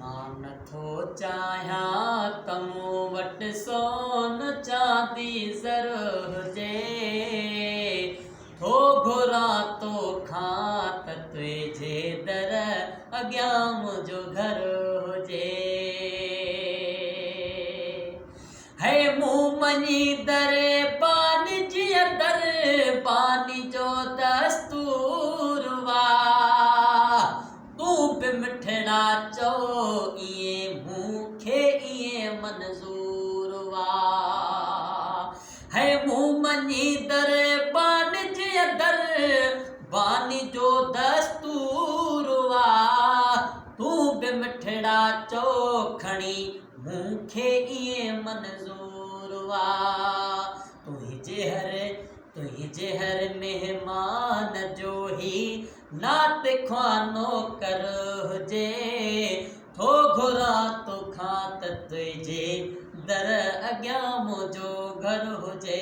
मां नथो चाहियां त मूं वटि सोन चांदी ज़र हुजे, थो घुरां तोखां त तुंहिंजे दर अॻियां मुंहिंजो घर हुजे। है मूं मञी दरे बानी जीअं दर बानी जो दस्तूर वा, तूं बि मिठड़ा चओ इएं मूंखे इएं मंज़ूर वा। है मूं मञी दरे बानी जीअं दर बानी जो दस्तूर वा, तूं बि मिठड़ा चओ खणी मूंखे इएं मंज़ूर वा। तुंहिंजे हर मेहमान जो ही नात ख़्वानो कर हुजे, थो घुरां तोखां त तुंहिंजे दर अॻियां मुंहिंजो घर हुजे।